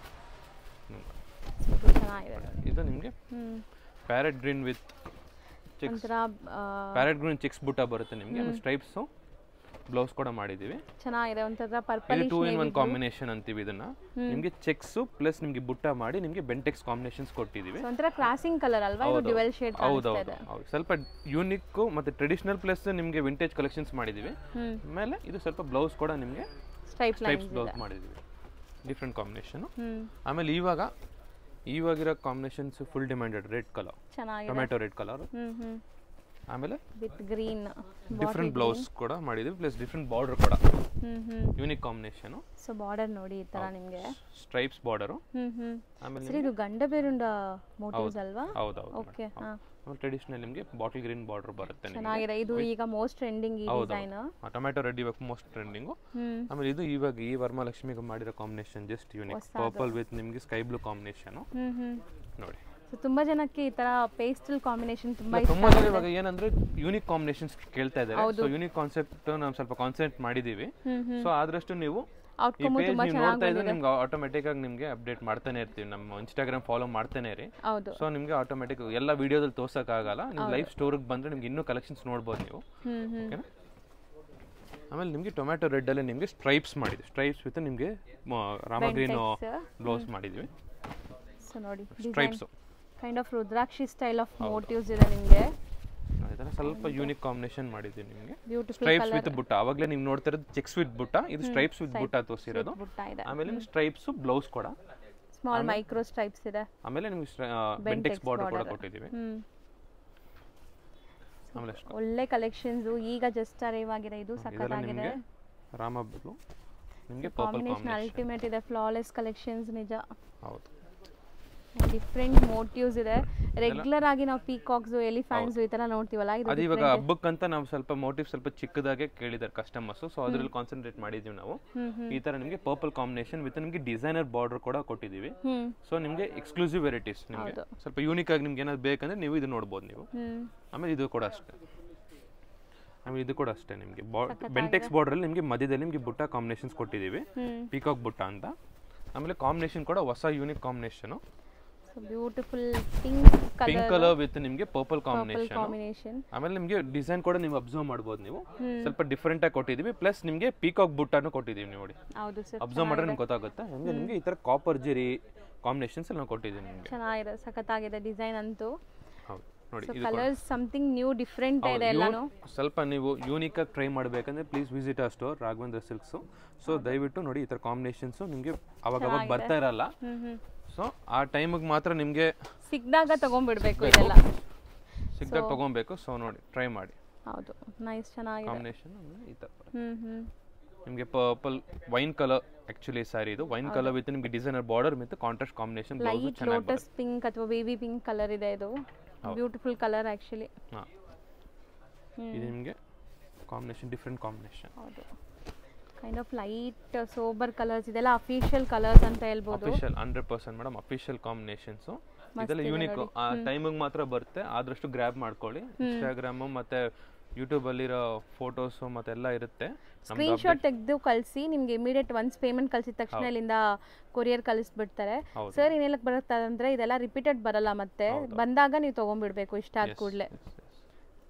ಇದು ನಿಮಗೆ parrot green with parrot green cheques ಬುಟ್ಟ ಬರುತ್ತೆ ನಿಮಗೆ. ಸ್ಟ್ರೈಪ್ಸ್ ಬ್ಲೌಸ್ ಕೂಡ ಮಾಡಿದೀವಿ. ಚೆನ್ನಾಗಿದೆ, ಒಂಥರ ಪರ್ಪಲ್. ಇದು 2 in 1 ಕಾಂಬಿನೇಷನ್ ಅಂತೀವಿ ಇದನ್ನ. ನಿಮಗೆ ಚೆಕ್ಸ್ ಪ್ಲಸ್ ನಿಮಗೆ ಬುಟ್ಟ ಮಾಡಿ ನಿಮಗೆ ಬೆಂಟೆಕ್ಸ್ ಕಾಂಬಿನೇಷನ್ಸ್ ಕೊಟ್ಟಿದೀವಿ. ಒಂಥರ ಕ್ರಾಸಿಂಗ್ ಕಲರ್ ಅಲ್ವಾ ಇದು? ಡ್ಯುಯಲ್ ಶೇಡ್ ಕಾಣಿಸ್ತಾ ಇದೆ. ಹೌದು, ಸ್ವಲ್ಪ ಯೂನಿಕ್ ಮತ್ತೆ ಟ್ರೆಡಿಷನಲ್ ಪ್ಲಸ್ ನಿಮಗೆ ವಿಂಟೇಜ್ ಕಲೆಕ್ಷನ್ಸ್ ಮಾಡಿದೀವಿ. ಆಮೇಲೆ ಇದು ಸ್ವಲ್ಪ ಬ್ಲೌಸ್ ಕೂಡ ನಿಮಗೆ ಸ್ಟ್ರೈಪ್ಸ್ ಬ್ಲೌಸ್ ಮಾಡಿದೀವಿ, ಡಿಫ್ರೆಂಟ್ ಕಾಂಬಿನೇಷನ್. ಆಮೇಲೆ ಇವಾಗಿರೋ combinations full demanded red colour, tomato red colour. ಆಮೇಲೆ ವಿತ್ ಗ್ರೀನ್ ಡಿಫರೆಂಟ್ ಬ್ಲೌಸ್ ಕೂಡ ಮಾಡಿದೀವಿ, ಪ್ಲಸ್ ಡಿಫರೆಂಟ್ ಬಾರ್ಡರ್ ಕೂಡ ಯೂನಿಕ್ ಕಾಂಬಿನೇಷನ್. ಸೊ ಬಾರ್ಡರ್ ನೋಡಿ ಈ ತರ ನಿಮಗೆ ಸ್ಟ್ರೈಪ್ಸ್ ಬಾರ್ಡರ್. ಆಮೇಲೆ ಸರ್ ಇದು ಗಂಡಬೇರುಂಡ ಮೋಟಿವ್ಸ್ ಅಲ್ವಾ? ಹೌದು. ಓಕೆ. ಟ್ರೆಡಿಷನಲ್ ನಿಮಗೆ ಬಾಟಲ್ ಗ್ರೀನ್ ಬಾರ್ಡರ್ ಬರುತ್ತೆ. ಚೆನ್ನಾಗಿದೆ, ಇದು ಈಗ ಮೋಸ್ಟ್ ಟ್ರೆಂಡಿಂಗ್ ಈ ಡಿಸೈನ್. ಟೊಮ್ಯಾಟೊ ರೆಡ್ ಇವಾಗ ಮೋಸ್ಟ್ ಟ್ರೆಂಡಿಂಗ್. ಆಮೇಲೆ ಇದು ಇವಾಗ ಈ ವರಮಹಾಲಕ್ಷ್ಮಿಗೆ ಮಾಡಿರೋ combination just unique, purple with ನಿಮಗೆ ಸ್ಕೈ ಬ್ಲೂ ಕಾಂಬಿನೇಷನ್ ನೋಡಿ. ತುಂಬಾ ಜನಕ್ಕೆ ಈ ತರ ಪೇಸ್ಟಲ್ ಕಾಂಬಿನೇಷನ್ ತುಂಬಾ ಜನ ಇವಾಗ ಏನಂದ್ರೆ ಯೂನಿಕ್ ಕಾಂಬಿನೇಷನ್ಸ್ ಕೇಳ್ತಾ ಇದ್ದಾರೆ. ಸೊ ಯೂನಿಕ್ ಕಾನ್ಸೆಪ್ಟ್ ನಾವು ಸ್ವಲ್ಪ ಕಾನ್ಸೆಂಟ್ರೇಟ್ ಮಾಡಿದೀವಿ. ಸೊ ಆದಷ್ಟು ನೀವು ಈ ಪೇಜ್ ನೀವು ನೋಡ್ತಾ ಇದ್ರೆ ನಿಮ್ಗೆ ಆಟೋಮೆಟಿಕ್ ಆಗಿ ನಿಮ್ಗೆ ಅಪ್ಡೇಟ್ ಮಾಡ್ತಾನೆ ಇರ್ತೀವಿ. ನಮ್ಮ ಇನ್ಸ್ಟಾಗ್ರಾಮ್ ಫಾಲೋ ಮಾಡ್ತಾನೆ ಇರಿ. ಸೊ ನಿಮ್ಗೆ ಆಟೋಮೆಟಿಕ್ ಎಲ್ಲ ವಿಡಿಯೋದಲ್ಲಿ ತೋರ್ಸಕ್ ಆಗಲ್ಲ, ನೀವು ಲೈವ್ ಸ್ಟೋರ್ಗೆ ಬಂದ್ರೆ ನಿಮ್ಗೆ ಇನ್ನೂ ಕಲೆಕ್ಷನ್ಸ್ ನೋಡ್ಬೋದು ನೀವು. ಓಕೆನಾ? ಆಮೇಲೆ ನಿಮಗೆ ಟೊಮ್ಯಾಟೊ ರೆಡ್ ಅಲ್ಲಿ ನಿಮಗೆ ಸ್ಟ್ರೈಪ್ಸ್ ಮಾಡಿದ್ವಿ, ಸ್ಟ್ರೈಪ್ಸ್ ವಿತ್ ನಿಮಗೆ ರಾಮ ಗ್ರೀನ್ ಬ್ಲೌಸ್ ಮಾಡಿದ್ವಿ. ಸೊ ನೋಡಿ stripes kind of Rudrakshi style of motives ಇದೆ ನಿಮಗೆ. ಇದನ್ನ ಸ್ವಲ್ಪ ಯೂನಿಕ್ ಕಾಂಬಿನೇಷನ್ ಮಾಡಿದ್ವಿ ನಿಮಗೆ. ಸ್ಟ್ರೈಪ್ಸ್ ವಿತ್ ಬುಟ್ಟ, ಅವಾಗಲೇ ನೀವು ನೋಡ್ತಾ ಇರೋದು ಚೆಕ್ಸ್ ವಿತ್ ಬುಟ್ಟ, ಇದು ಸ್ಟ್ರೈಪ್ಸ್ ವಿತ್ ಬುಟ್ಟ ತೋರಿಸಿರೋದು. ಆಮೇಲೆ ನಿಮಗೆ ಸ್ಟ್ರೈಪ್ಸ್ ಬ್ಲೌಸ್ ಕೂಡ ಸ್ಮಾಲ್ ಮೈಕ್ರೋ ಸ್ಟ್ರೈಪ್ಸ್ ಇದೆ. ಆಮೇಲೆ ನಿಮಗೆ ಬೆಂಟೆಕ್ಸ್ ಬಾರ್ಡರ್ ಕೂಡ ಕೊಟ್ಟಿದ್ದೀವಿ. ಆಮೇಲೆ ಒಳ್ಳೆ ಕಲೆಕ್ಷನ್ಸ್ ಈಗ ಜಸ್ಟ್ ಅರೈವ್ ಆಗಿದೆ. ಇದು ಸಕ್ಕತ್ತಾಗಿದೆ. ರಾಮ ಬ್ಲೂ ನಿಮಗೆ ಪರ್ಪಲ್ ಕಾಂಬಿನೇಷನ್ ಅಲ್ಟಿಮೇಟ್ ಇದೆ, ಫ್ಲಾಲೆಸ್ ಕಲೆಕ್ಷನ್ಸ್ ನಿಜ. ಹೌದು, ಡಿಫರೆಂಟ್ ಮೋಟಿವ್ಸ್ ಇದೆ. ರೆಗ್ಯುಲರ್ ಆಗಿ ನಾವು ಪೀಕಾಕ್ಸ್, ಎಲಿಫೆಂಟ್ಸ್ ಈ ತರ ನೋಡ್ತೀವಲ್ಲ, ಅದು ಇವಾಗ ಹಬ್ಬಕ್ಕಂತ ನಾವು ಸ್ವಲ್ಪ ಮೋಟಿವ್ ಸ್ವಲ್ಪ ಚಿಕ್ಕದಾಗೆ ಕೇಳಿದಾರೆ ಕಸ್ಟಮರ್ಸ್. ಸೊ ಅದ್ರಲ್ಲಿ ಕಾನ್ಸಂಟ್ರೇಟ್ ಮಾಡಿದೀವಿ ನಾವು. ಈ ತರ ನಿಮಗೆ ಪರ್ಪಲ್ ಕಾಂಬಿನೇಷನ್ ವಿತ್ ನಿಮಗೆ ಡಿಸೈನರ್ ಬಾರ್ಡರ್ ಕೂಡ ಕೊಟ್ಟಿದೀವಿ. ಸೊ ನಿಮಗೆ ಎಕ್ಸ್ಕ್ಲೂಸಿವ್ ವೆರೈಟೀಸ್, ನಿಮಗೆ ಸ್ವಲ್ಪ ಯೂನಿಕ್ ಆಗಿ ನಿಮ್ಗೆ ಏನಾದ್ರು ಬೇಕಂದ್ರೆ ನೀವು ಇದು ನೋಡ್ಬೋದು ನೀವು. ಆಮೇಲೆ ಇದು ಕೂಡ ಅಷ್ಟೇ. ಆಮೇಲೆ ಇದು ಕೂಡ ಅಷ್ಟೇ ನಿಮಗೆ ಬೆಂಟೆಕ್ಸ್ ಬಾರ್ಡರ್ ಅಲ್ಲಿ ನಿಮಗೆ ಮಧ್ಯದಲ್ಲಿ ನಿಮಗೆ ಬುಟ್ಟ ಕಾಂಬಿನೇಷನ್ಸ್ ಕೊಟ್ಟಿದ್ದೀವಿ, ಪೀಕಾಕ್ ಬುಟ್ಟ ಅಂತ. ಆಮೇಲೆ ಕಾಂಬಿನೇಷನ್ ಕೂಡ ಹೊಸ unique combination, beautiful pink colour with ನಿಮಗೆ ಪರ್ಪಲ್ ಕಾಂಬಿನೇಷನ್. ಆಮೇಲೆ ನಿಮಗೆ ಡಿಸೈನ್ ಕೂಡ ನೀವು ಅಬ್ಸರ್ವ್ ಮಾಡಬಹುದು. ನೀವು ಸ್ವಲ್ಪ ಡಿಫರೆಂಟ್ ಆಗಿ ಕೊಟ್ಟಿದೀವಿ, ಪ್ಲಸ್ ನಿಮಗೆ ಪೀಕಾಕ್ ಬುಟ್ಟಾನು ಕೊಟ್ಟಿದೀವಿ ನೋಡಿ. ಅಬ್ಸರ್ವ್ ಮಾಡಿದ್ರೆ ನಿಮ್ಗೆ ಗೊತ್ತಾಗುತ್ತೆ. ಹಂಗೆ ನಿಮಗೆ ಈ ತರ ಕಾಪರ್ ಜೆರಿ ಕಾಂಬಿನೇಷನ್ಸ್ ನಾವು ಕೊಟ್ಟಿದ್ದೀವಿ ನಿಮಗೆ. ಚೆನ್ನಾಗಿದೆ, ಸಖತ್ತಾಗಿದೆ ಡಿಸೈನ್ ಅಂತೂ. ಹೌದು ನೋಡಿ, ಇದು ಕಲರ್ಸ್ ಸಮಥಿಂಗ್ ನ್ಯೂ ಡಿಫರೆಂಟ್ ಇದೆ ಎಲ್ಲಾನು. ಸ್ವಲ್ಪ ನೀವು ಯೂನಿಕ್ ಆಗಿ ಟ್ರೈ ಮಾಡಬೇಕಂದ್ರೆ ಪ್ಲೀಸ್ ವಿಸಿಟ್ ಆ ಸ್ಟೋರ್ ರಾಘವೇಂದ್ರ ಸಿಲ್ಕ್ಸ್. ಸೊ ದಯವಿಟ್ಟು ನೋಡಿ, ಈ ತರ ಕಾಂಬಿನೇಷನ್ಸ್ ನಿಮಗೆ ಅವಾಗ ಬರ್ತಾ ಇರಲ್ಲ. ಸೊ ಆ ಟೈಮಿಗೆ ಮಾತ್ರ ನಿಮಗೆ ಸಿಕ್ಕಿದಾಗ ತಗೊಂಡ್ಬಿಡ್ಬೇಕು, ಇದೆಲ್ಲ ಸಿಕ್ಕಿದಾಗ ತಗೊಬೇಕು. ಸೊ ನೋಡಿ, ಟ್ರೈ ಮಾಡಿ. ಹೌದು, ನೈಸ್, ಚೆನ್ನಾಗಿದೆ ಕಾಂಬಿನೇಷನ್. ಈ ತರ ನಿಮಗೆ purple wine colour, actually saree ಇದು ವೈನ್ ಕಲರ್ ವಿತ್ ನಿಮಗೆ designer border with contrast combination blouse ಚೆನ್ನಾಗಿ ಬರುತ್ತೆ. ಲೋಟಸ್ ಪಿಂಕ್ ಅಥವಾ ಬೇಬಿ ಪಿಂಕ್ ಕಲರ್ ಇದೆ. ಇದು ಬ್ಯೂಟಿಫುಲ್ ಕಲರ್ ಆಕ್ಚುಲಿ. ಇದು ನಿಮಗೆ ಕಾಂಬಿನೇಷನ್ ಡಿಫರೆಂಟ್ ಕಾಂಬಿನೇಷನ್. ಹೌದು, kind of light sober colours, ಇದೆಲ್ಲ ಅಫಿಷಿಯಲ್ ಕಲರ್ಸ್ ಅಂತ ಹೇಳ್ಬೋದು. Official 100% madam, official combinations. ಇದೆಲ್ಲ ಯೂನಿಕ್, ಆ ಟೈಮಿಗೆ ಮಾತ್ರ ಬರುತ್ತೆ. ಆದಷ್ಟು ಗ್ರ್ಯಾಬ್ ಮಾಡ್ಕೊಳ್ಳಿ. ಇನ್ಸ್ಟಾಗ್ರಾಮ್ ಮತ್ತೆ ಯೂಟ್ಯೂಬ್ ಅಲ್ಲಿರೋ ಫೋಟೋಸ್ ಮತ್ತೆಲ್ಲ ಇರುತ್ತೆ. ಸ್ಕ್ರೀನ್ ಶಾಟ್ ತೆಗೆದು ಕಳಿಸಿ, ನಿಮ್ಗೆ ಇಮಿಡಿಯೇಟ್ ಒನ್ಸ್ ಪೇಮೆಂಟ್ ಕಳಿಸಿದ ತಕ್ಷಣ ಇಲ್ಲಿಂದ ಕೊರಿಯರ್ ಕಳಿಸ್ಬಿಡ್ತಾರೆ. ಸರ್ ಇನ್ನೇನಕ್ಕೆ ಬರುತ್ತೆ ಅಂದ್ರೆ ಇದೆಲ್ಲ ರಿಪೀಟೆಡ್ ಬರಲ್ಲ, ಮತ್ತೆ ಬಂದಾಗ ನೀವು ತಗೊಂಡ್ಬಿಡ್ಬೇಕು ಇಷ್ಟ ಆದ ಕೂಡಲೇ.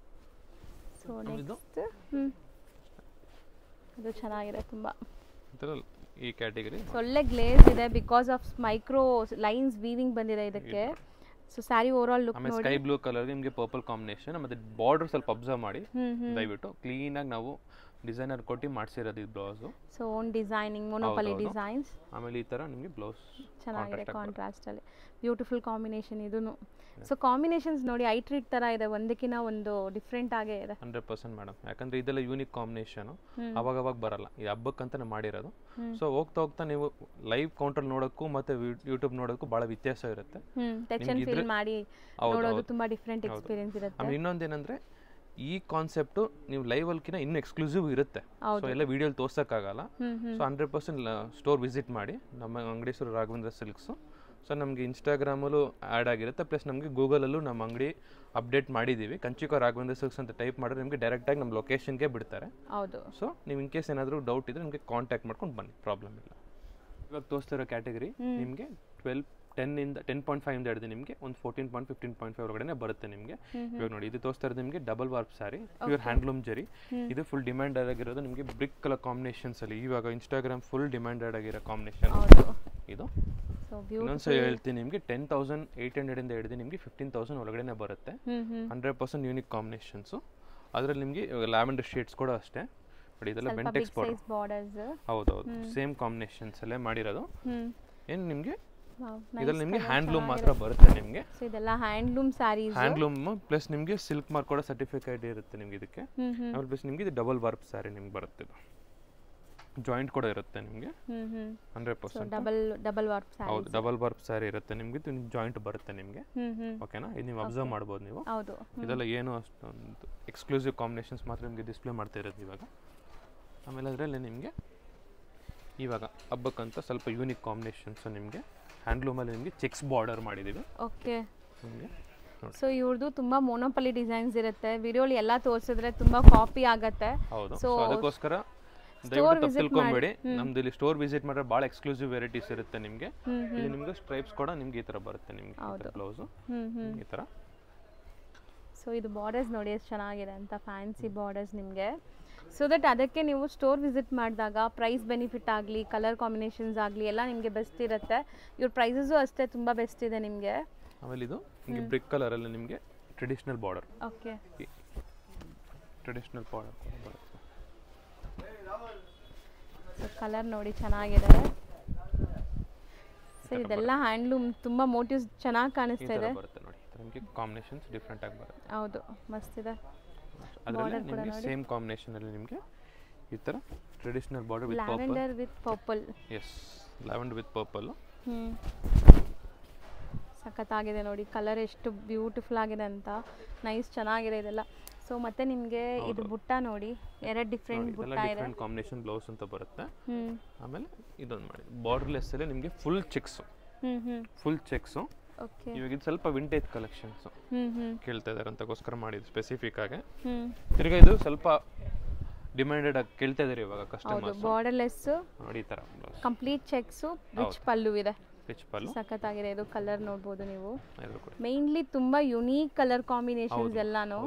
ಸೊ ನೆಕ್ಸ್ಟ್ ಇದು ಚೆನ್ನಾಗಿದೆ ತುಂಬಾ. ಈ ಕ್ಯಾಟಗರಿ ಒಳ್ಳೆ ಗ್ಲೇಸ್ ಇದೆ because of micro lines weaving ಬಂದಿದೆ ಇದಕ್ಕೆ. So sari over all look ನೋಡಿ. ಸ್ಕೈ ಬ್ಲೂ ಕಲರ್ ನಿಮಗೆ ಪರ್ಪಲ್ ಕಾಂಬಿನೇಷನ್, ಮತ್ತೆ ಬಾರ್ಡರ್ ಸ್ವಲ್ಪ ಅಬ್ಸರ್ವ್ ಮಾಡಿ ದಯವಿಟ್ಟು. ಕ್ಲೀನ್ ಆಗಿ ನಾವು ಡಿಸೈನರ್ ಕೊಟ್ಟು ಮಾಡಿಸಿರೋದು ಇದು blouse. So own designing ಮೊನೋಪಲಿ designs. ಆಮೇಲೆ ಈ ಥರ ನಿಮಗೆ ಬ್ಲೌಸ್ ಚೆನ್ನಾಗಿದೆ ಕಾಂಟ್ರಾಸ್ಟಲ್ಲಿ, ಬ್ಯೂಟಿಫುಲ್ ಕಾಂಬಿನೇಷನ್ ಇದೂ. ಸೊ ಕಾಂಬಿನೇಷನ್ಸ್ ನೋಡಿ ಐಟ್ರಿಟ್ ಥರ ಇದೆ, ಒಂದಕ್ಕಿಂತ ಒಂದು ಡಿಫ್ರೆಂಟ್ ಆಗೇ ಇದೆ. 100% ಮೇಡಮ್, ಯಾಕಂದರೆ ಇದೆಲ್ಲ ಯೂನಿಕ್ ಕಾಂಬಿನೇಷನು, ಅವಾಗ ಬರಲ್ಲ, ಈ ಹಬ್ಬಕ್ಕಂತಾನೆ ಮಾಡಿರೋದು. ಸೊ ಹೋಗ್ತಾ ಹೋಗ್ತಾ ನೀವು ಲೈವ್ ಕೌಂಟರ್ ನೋಡೋಕ್ಕೂ ಮತ್ತು ಯೂಟ್ಯೂಬ್ ನೋಡೋಕ್ಕೂ ಭಾಳ ವ್ಯತ್ಯಾಸ ಇರುತ್ತೆ. ಟಚ್ ಅಂಡ್ ಫೀಲ್ ಮಾಡಿ ನೋಡೋದು ತುಂಬ ಡಿಫ್ರೆಂಟ್ ಎಕ್ಸ್ಪೀರಿಯನ್ಸ್ ಇರುತ್ತೆ. ಆಮೇಲೆ ಇನ್ನೊಂದೇನೆಂದರೆ ಈ ಕಾನ್ಸೆಪ್ಟು ನೀವು ಲೈವ್ ಅಲ್ಕಿನ ಇನ್ನೂ ಎಕ್ಸ್ಕ್ಲೂಸಿವ್ ಇರುತ್ತೆ. ಸೊ ಎಲ್ಲ ವಿಡಿಯೋಲಿ ತೋರ್ಸೋಕ್ಕಾಗಲ್ಲ. ಸೊ 100% ಸ್ಟೋರ್ ವಿಸಿಟ್ ಮಾಡಿ. ನಮ್ಮ ಅಂಗಡಿ ಹೆಸರು ರಾಘವೇಂದ್ರ ಸಿಲ್ಕ್ಸು. ಸೊ ನಮಗೆ ಇನ್ಸ್ಟಾಗ್ರಾಮಲ್ಲೂ ಆ್ಯಡ್ ಆಗಿರುತ್ತೆ, ಪ್ಲಸ್ ನಮಗೆ ಗೂಗಲಲ್ಲೂ ನಮ್ಮ ಅಂಗಡಿ ಅಪ್ಡೇಟ್ ಮಾಡಿದ್ದೀವಿ. ಕಂಚಿಕೋ ರಾಘವೇಂದ್ರ ಸಿಲ್ಕ್ಸ್ ಅಂತ ಟೈಪ್ ಮಾಡಿದ್ರೆ ನಿಮಗೆ ಡೈರೆಕ್ಟಾಗಿ ನಮ್ಮ ಲೊಕೇಶನ್ಗೆ ಬಿಡ್ತಾರೆ. ಹೌದು. ಸೊ ನೀವು ಇನ್ ಕೇಸ್ ಏನಾದರೂ ಡೌಟ್ ಇದ್ದರೆ ನಿಮಗೆ ಕಾಂಟ್ಯಾಕ್ಟ್ ಮಾಡ್ಕೊಂಡು ಬನ್ನಿ, ಪ್ರಾಬ್ಲಮ್ ಇಲ್ಲ. ಇವಾಗ ತೋರಿಸ್ತಿರೋ ಕ್ಯಾಟಗರಿ ನಿಮಗೆ 10.5 ಇಂದ ಹಿಡಿದು ನಿಮಗೆ ಒಂದು 14.5 15.5 ಒಳಗಡೆ ಬರುತ್ತೆ ನಿಮಗೆ. ಇವಾಗ ನೋಡಿ ಇದು ತೋರಿಸ್ತಾ ಇರೋದು ನಿಮಗೆ double warp sari, pure handloom ಜರಿ. ಇದು ಫುಲ್ ಡಿಮ್ಯಾಂಡೆಡ್ ಆಗಿರೋದು ನಿಮಗೆ ಬ್ರಿಕ್ ಕಲರ್ ಕಾಂಬಿನೇಷನ್ಸ್ ಅಲ್ಲಿ. ಇವಾಗ ಇನ್ಸ್ಟಾಗ್ರಾಮ್ ಫುಲ್ ಡಿಮ್ಯಾಂಡೆಡ್ ಆಗಿರೋ ಕಾಂಬಿನೇಷನ್ ಇದು. ಇನ್ನೊಂದ್ಸಲ ಹೇಳ್ತೀನಿ ನಿಮಗೆ 10,800 ಇಂದ ಹಿಡಿದು ನಿಮಗೆ 15,000 ಒಳಗಡೆ ಬರುತ್ತೆ. 100% ಯೂನಿಕ್ ಕಾಂಬಿನೇಷನ್ಸು. ಅದರಲ್ಲಿ ನಿಮಗೆ ಲ್ಯಾವೆಂಡರ್ ಶೇಡ್ಸ್ ಕೂಡ ಅಷ್ಟೇ. ಬಟ್ ಇದೆಲ್ಲ ಬೆಂಟೆಕ್ಸ್ ಬಾರ್ಡರ್ಸ್. ಹೌದೌದು, ಸೇಮ್ ಕಾಂಬಿನೇಷನ್ಸ್ ಅಲ್ಲೇ ಮಾಡಿರೋದು. ಏನು ನಿಮಗೆ ಇದರಲ್ಲಿ ನಿಮಗೆ ಹ್ಯಾಂಡ್ಲೂಮ್ ಮಾತ್ರ ಬರುತ್ತೆ ನಿಮಗೆ. ಸೊ ಇದೆಲ್ಲ ಹ್ಯಾಂಡ್ಲೂಮ್ ಸ್ಯಾರೀಸ್, ಹ್ಯಾಂಡ್ಲೂಮ್ ಪ್ಲಸ್ ನಿಮಗೆ ಸಿಲ್ಕ್ ಮಾರ್ಕ್ ಕೂಡ ಸರ್ಟಿಫಿಕೇಟ್ ಇರುತ್ತೆ ನಿಮಗೆ ಇದಕ್ಕೆ. ಆಮೇಲೆ ಪ್ಲಸ್ ನಿಮಗೆ ಇದು ಡಬಲ್ ವಾರ್ಪ್ ಸ್ಯಾರಿ ನಿಮ್ಗೆ ಬರುತ್ತೆ. ಇದು ಜಾಯಿಂಟ್ ಕೂಡ ಇರುತ್ತೆ ನಿಮಗೆ 100%. Double warp sari. ಹೌದು, ಡಬಲ್ ವಾರ್ಪ್ ಸ್ಯಾರಿ ಇರುತ್ತೆ ನಿಮಗೆ. ಇದು ಜಾಯಿಂಟ್ ಬರುತ್ತೆ ನಿಮಗೆ. ಓಕೆನಾ? ಇದು ನೀವು ಅಬ್ಸರ್ವ್ ಮಾಡ್ಬೋದು ನೀವು. ಹೌದು. ಇದೆಲ್ಲ ಏನು ಅಷ್ಟೊಂದು ಎಕ್ಸ್ಕ್ಲೂಸಿವ್ ಕಾಂಬಿನೇಷನ್ಸ್ ಮಾತ್ರ ನಿಮಗೆ ಡಿಸ್ಪ್ಲೇ ಮಾಡ್ತಾ ಇರೋದು ಇವಾಗ. ಆಮೇಲೆ ಅದರಲ್ಲಿ ನಿಮಗೆ ಇವಾಗ ಹಬ್ಬಕ್ಕಂತ ಸ್ವಲ್ಪ ಯೂನಿಕ್ ಕಾಂಬಿನೇಷನ್ಸ್ ನಿಮಗೆ ಹ್ಯಾಂಡ್ಲೂಮಲ್ಲಿ ನಿಮಗೆ ಚೆಕ್ಸ್ ಬಾರ್ಡರ್ ಮಾಡಿದ್ದೀವಿ. ಓಕೆ. ಸೊ ಇವ್ರದ್ದು ತುಂಬ ಮೊನೋಪಲಿ ಡಿಸೈನ್ಸ್ ಇರುತ್ತೆ. ವಿಡಿಯೋಲಿ ಎಲ್ಲ ತೋರಿಸಿದ್ರೆ ತುಂಬ ಕಾಪಿ ಆಗುತ್ತೆ. ಹೌದು. ಸೊ ಅದಕ್ಕೋಸ್ಕರ ದಯವಿಟ್ಟು ತಿಳ್ಕೊಂಬೇಡಿ, ನಮ್ದು ಇಲ್ಲಿ ಸ್ಟೋರ್ ವಿಸಿಟ್ ಮಾಡಿದ್ರೆ ಭಾಳ ಎಕ್ಸ್ಕ್ಲೂಸಿವ್ ವೆರೈಟೀಸ್ ಇರುತ್ತೆ ನಿಮಗೆ. ಇಲ್ಲಿ ನಿಮಗೆ ಸ್ಟ್ರೈಪ್ಸ್ ಕೂಡ ನಿಮ್ಗೆ ಈ ಥರ ಬರುತ್ತೆ ನಿಮಗೆ ಬ್ಲೌಸು ಈ ಥರ. ಸೊ ಇದು ಬಾರ್ಡರ್ಸ್ ನೋಡಿ ಎಷ್ಟು ಚೆನ್ನಾಗಿದೆ ಅಂತ, ಫ್ಯಾನ್ಸಿ ಬಾರ್ಡರ್ಸ್ ನಿಮಗೆ. ಸೊ ದಟ್ ಅದಕ್ಕೆ ನೀವು ಸ್ಟೋರ್ ವಿಸಿಟ್ ಮಾಡಿದಾಗ ಪ್ರೈಸ್ ಬೆನಿಫಿಟ್ ಆಗಲಿ, ಕಲರ್ ಕಾಂಬಿನೇಷನ್ಸ್ ಆಗಲಿ ಎಲ್ಲ ನಿಮಗೆ ಬೆಸ್ಟ್ ಇರುತ್ತೆ. ಇವ್ರ ಪ್ರೈಸಸ್ಸು ಅಷ್ಟೇ ತುಂಬ ಬೆಸ್ಟ್ ಇದೆ ನಿಮಗೆ. ಆಮೇಲೆ ಇದು ನಿಮಗೆ ಬ್ರಿಕ್ ಕಲರಲ್ಲಿ ನಿಮಗೆ traditional border. Okay. Traditional border ಬರುತ್ತೆ. ಸೊ ಕಲರ್ ನೋಡಿ ಚೆನ್ನಾಗಿದೆ. ಸೊ ಇದೆಲ್ಲ ಹ್ಯಾಂಡ್ಲೂಮ್ ತುಂಬ ಮೋಟಿವ್ಸ್ ಚೆನ್ನಾಗಿ ಕಾಣಿಸ್ತಾ ಇದೆ. ಬರುತ್ತೆ ನೋಡಿ, ನಿಮಗೆ ಕಾಂಬಿನೇಷನ್ಸ್ ಡಿಫರೆಂಟ್ ಆಗಿ ಬರುತ್ತೆ. ಹೌದು, ಮಸ್ತ್ ಇದೆ. ಅದರಲ್ಲಿ ನಿಮಗೆ ಸೇಮ್ ಕಾಂಬಿನೇಷನ್ ಅಲ್ಲಿ ನಿಮಗೆ ಈ ತರ traditional border with purple. Lavender with purple. Yes, lavender with purple. ಸಖತ್ತಾಗಿದೆ ನೋಡಿ, ಕಲರ್ ಎಷ್ಟು ಬ್ಯೂಟಿಫುಲ್ ಆಗಿದೆ ಅಂತ. ನೈಸ್, ಚೆನ್ನಾಗಿದೆ ಇದೆಲ್ಲ. ಸೊ ಮತ್ತೆ ನಿಮಗೆ ಇದು ಬುಟ್ಟ ನೋಡಿ, ಎರಡು ಡಿಫ್ರೆಂಟ್ ಬುಟ್ಟ ಇದೆ. ಡಿಫರೆಂಟ್ ಕಾಂಬಿನೇಷನ್ ಬ್ಲೌಸ್ ಅಂತ ಬರುತ್ತೆ. ಆಮೇಲೆ ಇದೊಂದು ಮಾಡಿ ಬಾರ್ಡರ್ಲೆಸ್ ಅಲ್ಲಿ ನಿಮಗೆ full cheques. Full cheques. Okay. ಇವಾಗ ಇದು ಸ್ವಲ್ಪ ವಿಂಟೇಜ್ ಕಲೆಕ್ಷನ್ಸ್ ಕೇಳ್ತಾ ಇದ್ದಾರೆ ಅಂತಗೋಸ್ಕರ ಮಾಡಿದ್ದು ಸ್ಪೆಸಿಫಿಕ್ ಆಗಿ. ತಿರ್ಗಾ ಇದು ಸ್ವಲ್ಪ ಡಿಮ್ಯಾಂಡೆಡ್ ಆಗಿ ಕೇಳ್ತಾ ಇದ್ದಾರೆ ಇವಾಗ ಕಸ್ಟಮರ್ಸ್. ಬಾರ್ಡರ್ಲೆಸ್ ನೋಡಿ ಈ ತರ ಕಂಪ್ಲೀಟ್ ಚೆಕ್ಸ್, ರಿಚ್ ಪಲ್ಲು ಇದೆ. ರಿಚ್ ಪಲ್ಲು ಸಖತ್ತಾಗಿದೆ. ಇದು ಕಲರ್ ನೋಡಬಹುದು ನೀವು. ಮೇನ್ಲಿ ತುಂಬಾ ಯುನೀಕ್ ಕಲರ್ ಕಾಂಬಿನೇಷನ್ಸ್ ಎಲ್ಲಾನು.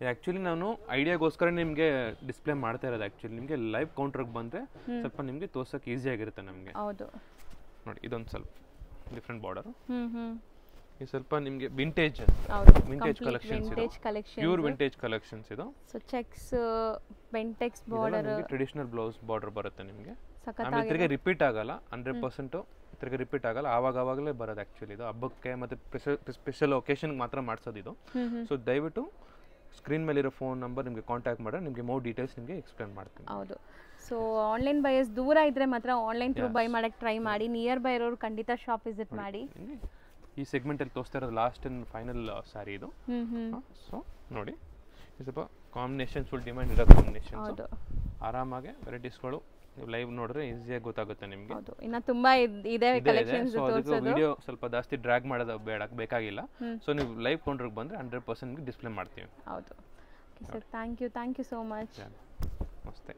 ಆ್ಯಕ್ಚುಲಿ ನಾನು ಐಡಿಯಾಗೋಸ್ಕರ ನಿಮಗೆ ಡಿಸ್ಪ್ಲೇ ಮಾಡ್ತಾ ಇರೋದು. ಆ್ಯಕ್ಚುಲಿ ನಿಮಗೆ ಲೈವ್ ಕೌಂಟ್ರಿಗೆ ಬಂದರೆ ಸ್ವಲ್ಪ ನಿಮಗೆ ತೋರ್ಸೋಕೆ ಈಸಿ ಆಗಿರುತ್ತೆ ನಮಗೆ. ಹೌದು ನೋಡಿ, ಇದೊಂದು ಸ್ವಲ್ಪ ಡಿಫ್ರೆಂಟ್ ಬಾರ್ಡರ್. ಇದು ಸ್ವಲ್ಪ ನಿಮಗೆ vintage vintage collections, pure vintage collections ಇದು. So checks, Bentex border, traditional blouse border ಬರುತ್ತೆ ನಿಮಗೆ. ಆಮೇಲೆ ತಿರ್ಗಿ ರಿಪೀಟ್ ಆಗಲ್ಲ, 100% ತಿರ್ಗಿ ರಿಪೀಟ್ ಆಗಲ್ಲ. ಆವಾಗಲೇ ಬರೋದು ಆ್ಯಕ್ಚುಲಿ. ಇದು ಹಬ್ಬಕ್ಕೆ ಮತ್ತು ಸ್ಪೆಷಲ್ ಒಕೇಶನ್ಗೆ ಮಾತ್ರ ಮಾಡಿಸೋದು ಇದು. ಸೊ ದಯವಿಟ್ಟು ಸ್ಕ್ರೀನ್ ಮೇಲಿರೋ ಫೋನ್ ನಂಬರ್ ನಿಮಗೆ ಕಾಂಟ್ಯಾಕ್ಟ್ ಮಾಡಿದ್ರೆ ನಿಮಗೆ ಮೋರ್ ಡೀಟೇಲ್ಸ್ ನಿಮಗೆ ಎಕ್ಸ್ಪ್ಲೇನ್ ಮಾಡ್ತೀನಿ. ಹೌದು. ಸೊ ಆನ್ಲೈನ್ ಬೈಯರ್ಸ್ ದೂರ ಇದ್ದರೆ ಮಾತ್ರ ಆನ್ಲೈನ್ ಥ್ರೂ ಬೈ ಮಾಡೋಕ್ಕೆ ಟ್ರೈ ಮಾಡಿ. ನಿಯರ್ ಬೈ ಇರೋರು ಖಂಡಿತ ಶಾಪ್ ವಿಸಿಟ್ ಮಾಡಿ. ಈ ಸೆಗ್ಮೆಂಟಲ್ಲಿ ತೋರಿಸ್ತಾ ಇರೋದು ಲಾಸ್ಟ್ ಆ್ಯಂಡ್ ಫೈನಲ್ ಸ್ಯಾರಿ ಇದು. ಸೊ ನೋಡಿ, ಸ್ವಲ್ಪ ಕಾಂಬಿನೇಷನ್ ಫುಲ್ ಡಿಮ್ಯಾಂಡ್ ಇರೋ ಕಾಂಬಿನೇಷನ್ಸ್. ಆರಾಮಾಗಿ ವೆರೈಟೀಸ್ಗಳು ನೀವು ಲೈವ್ ನೋಡಿದ್ರೆ ಈಸಿಯಾಗಿ ಗೊತ್ತಾಗುತ್ತೆ ನಿಮಗೆ. ಹೌದು, ಇನ್ನು ತುಂಬಾ ಇದೆ ಕಲೆಕ್ಷನ್ಸ್ ತೋರಿಸೋದು. ವಿಡಿಯೋ ಸ್ವಲ್ಪ ಜಾಸ್ತಿ ಡ್ರ್ಯಾಗ್ ಮಾಡೋದು ಬೇಕಾಗಿಲ್ಲ. ಸೊ ನೀವು ಲೈವ್ ಕೌಂಟರ್ಗೆ ಬಂದರೆ 100% ಡಿಸ್ಪ್ಲೇ ಮಾಡ್ತೀವಿ. ಹೌದು. Okay sir, thank you so much. ನಮಸ್ತೆ.